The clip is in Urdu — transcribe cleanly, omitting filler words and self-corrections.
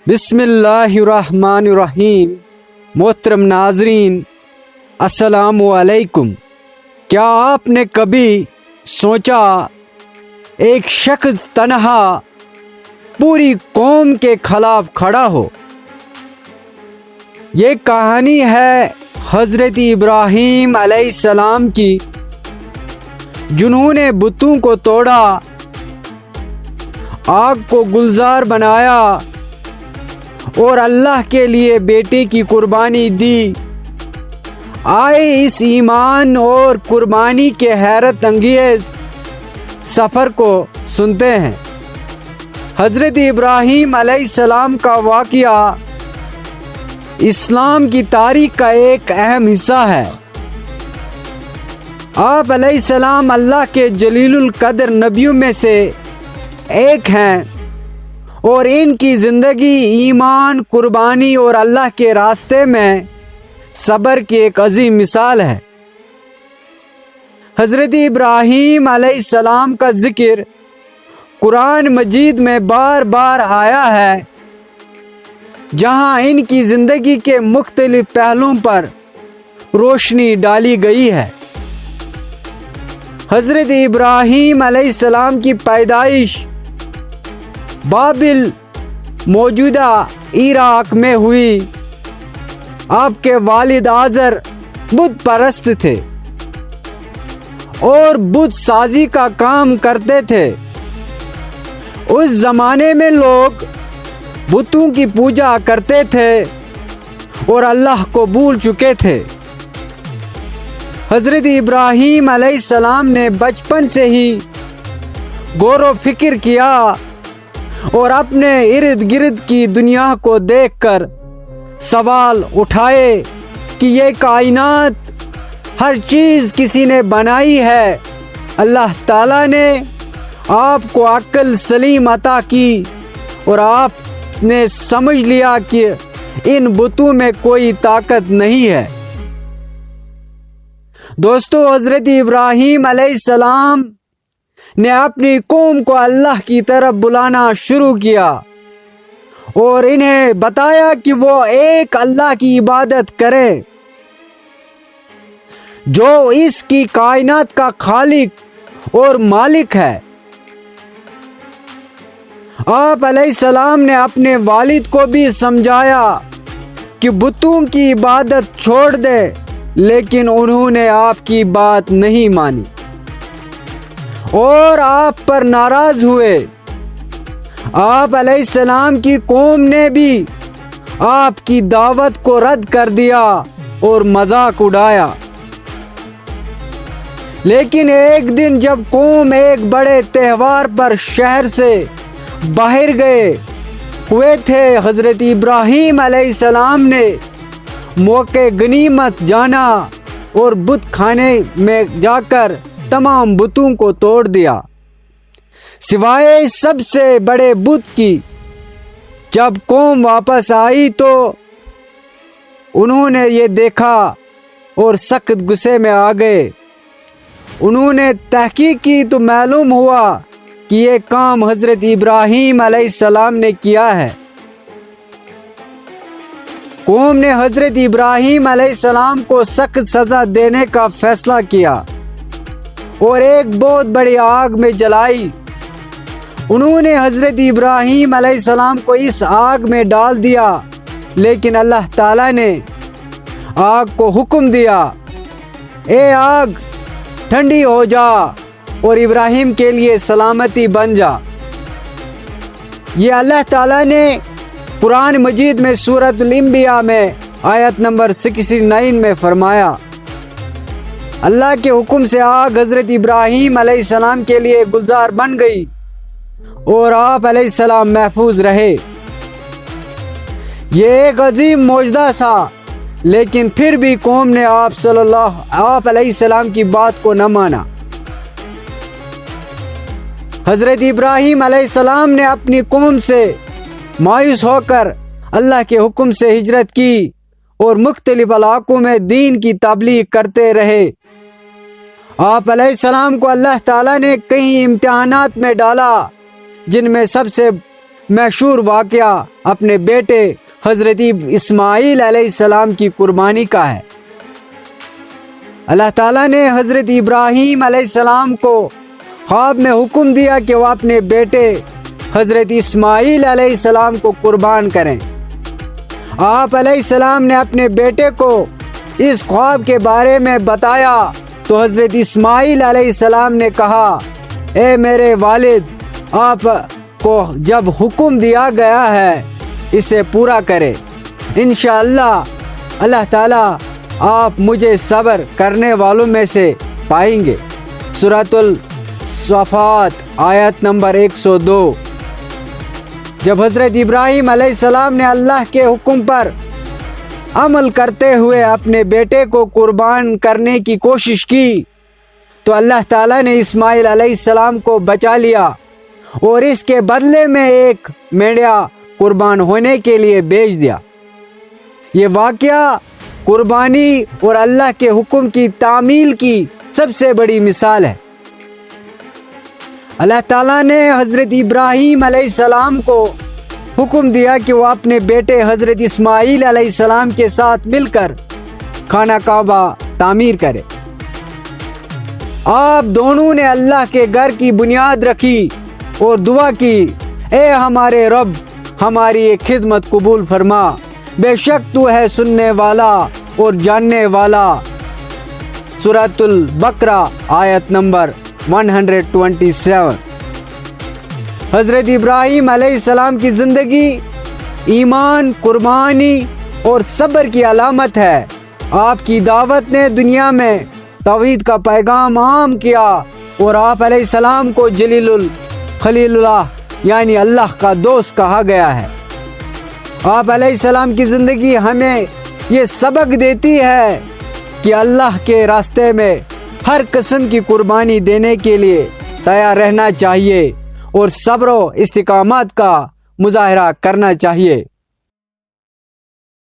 بسم اللہ الرحمن الرحیم۔ محترم ناظرین، السلام علیکم۔ کیا آپ نے کبھی سوچا ایک شخص تنہا پوری قوم کے خلاف کھڑا ہو؟ یہ کہانی ہے حضرت ابراہیم علیہ السلام کی، جنہوں نے بتوں کو توڑا، آگ کو گلزار بنایا اور اللہ کے لیے بیٹے کی قربانی دی۔ آئے اس ایمان اور قربانی کے حیرت انگیز سفر کو سنتے ہیں۔ حضرت ابراہیم علیہ السلام کا واقعہ اسلام کی تاریخ کا ایک اہم حصہ ہے۔ آپ علیہ السلام اللہ کے جلیل القدر نبیوں میں سے ایک ہیں، اور ان کی زندگی ایمان، قربانی اور اللہ کے راستے میں صبر کی ایک عظیم مثال ہے۔ حضرت ابراہیم علیہ السلام کا ذکر قرآن مجید میں بار بار آیا ہے، جہاں ان کی زندگی کے مختلف پہلوؤں پر روشنی ڈالی گئی ہے۔ حضرت ابراہیم علیہ السلام کی پیدائش بابل موجودہ عراق میں ہوئی۔ آپ کے والد آزر بت پرست تھے اور بت سازی کا کام کرتے تھے۔ اس زمانے میں لوگ بتوں کی پوجا کرتے تھے اور اللہ کو بھول چکے تھے۔ حضرت ابراہیم علیہ السلام نے بچپن سے ہی غور و فکر کیا اور اپنے ارد گرد کی دنیا کو دیکھ کر سوال اٹھائے کہ یہ کائنات، ہر چیز کسی نے بنائی ہے۔ اللہ تعالیٰ نے آپ کو عقل سلیم عطا کی اور آپ نے سمجھ لیا کہ ان بتوں میں کوئی طاقت نہیں ہے۔ دوستو، حضرت ابراہیم علیہ السلام نے اپنی قوم کو اللہ کی طرف بلانا شروع کیا اور انہیں بتایا کہ وہ ایک اللہ کی عبادت کرے جو اس کی کائنات کا خالق اور مالک ہے۔ آپ علیہ السلام نے اپنے والد کو بھی سمجھایا کہ بتوں کی عبادت چھوڑ دے، لیکن انہوں نے آپ کی بات نہیں مانی اور آپ پر ناراض ہوئے۔ آپ علیہ السلام کی قوم نے بھی آپ کی دعوت کو رد کر دیا اور مذاق اڑایا۔ لیکن ایک دن جب قوم ایک بڑے تہوار پر شہر سے باہر گئے ہوئے تھے، حضرت ابراہیم علیہ السلام نے موقع غنیمت جانا اور بت خانے میں جا کر تمام بتوں کو توڑ دیا، سوائے سب سے بڑے بت کی۔ جب قوم واپس آئی تو انہوں نے یہ دیکھا اور سخت غصے میں آ گئے۔ انہوں نے تحقیق کی تو معلوم ہوا کہ یہ کام حضرت ابراہیم علیہ السلام نے کیا ہے۔ قوم نے حضرت ابراہیم علیہ السلام کو سخت سزا دینے کا فیصلہ کیا اور ایک بہت بڑی آگ میں جلائی۔ انہوں نے حضرت ابراہیم علیہ السلام کو اس آگ میں ڈال دیا، لیکن اللہ تعالیٰ نے آگ کو حکم دیا، اے آگ ٹھنڈی ہو جا اور ابراہیم کے لیے سلامتی بن جا۔ یہ اللہ تعالیٰ نے قرآن مجید میں سورۃ الانبیاء میں آیت نمبر 69 میں فرمایا۔ اللہ کے حکم سے آگ حضرت ابراہیم علیہ السلام کے لیے گلزار بن گئی اور آپ علیہ السلام محفوظ رہے۔ یہ ایک عظیم معجزہ تھا، لیکن پھر بھی قوم نے آپ علیہ السلام کی بات کو نہ مانا۔ حضرت ابراہیم علیہ السلام نے اپنی قوم سے مایوس ہو کر اللہ کے حکم سے ہجرت کی اور مختلف علاقوں میں دین کی تبلیغ کرتے رہے۔ آپ علیہ السلام کو اللہ تعالیٰ نے کئی امتحانات میں ڈالا، جن میں سب سے مشہور واقعہ اپنے بیٹے حضرت اسماعیل علیہ السلام کی قربانی کا ہے۔ اللہ تعالیٰ نے حضرت ابراہیم علیہ السلام کو خواب میں حکم دیا کہ وہ اپنے بیٹے حضرت اسماعیل علیہ السلام کو قربان کریں۔ آپ علیہ السلام نے اپنے بیٹے کو اس خواب کے بارے میں بتایا تو حضرت اسماعیل علیہ السلام نے کہا، اے میرے والد، آپ کو جب حکم دیا گیا ہے اسے پورا کرے۔ انشاءاللہ اللہ تعالیٰ آپ مجھے صبر کرنے والوں میں سے پائیں گے۔ سورۃ الصافات آیت نمبر 102۔ جب حضرت ابراہیم علیہ السلام نے اللہ کے حکم پر عمل کرتے ہوئے اپنے بیٹے کو قربان کرنے کی کوشش کی تو اللہ تعالیٰ نے اسماعیل علیہ السلام کو بچا لیا اور اس کے بدلے میں ایک مینڈا قربان ہونے کے لیے بھیج دیا۔ یہ واقعہ قربانی اور اللہ کے حکم کی تعمیل کی سب سے بڑی مثال ہے۔ اللہ تعالیٰ نے حضرت ابراہیم علیہ السلام کو حکم دیا کہ وہ اپنے بیٹے حضرت اسماعیل علیہ السلام کے ساتھ مل کر خانہ کعبہ تعمیر کرے۔ آپ دونوں نے اللہ کے گھر کی بنیاد رکھی اور دعا کی، اے ہمارے رب، ہماری ایک خدمت قبول فرما، بے شک تو ہے سننے والا اور جاننے والا۔ سورۃ البقرہ آیت نمبر 127۔ حضرت ابراہیم علیہ السلام کی زندگی ایمان، قربانی اور صبر کی علامت ہے۔ آپ کی دعوت نے دنیا میں توحید کا پیغام عام کیا اور آپ علیہ السلام کو خلیل اللہ یعنی اللہ کا دوست کہا گیا ہے۔ آپ علیہ السلام کی زندگی ہمیں یہ سبق دیتی ہے کہ اللہ کے راستے میں ہر قسم کی قربانی دینے کے لیے تیار رہنا چاہیے اور صبر و استقامت کا مظاہرہ کرنا چاہیے۔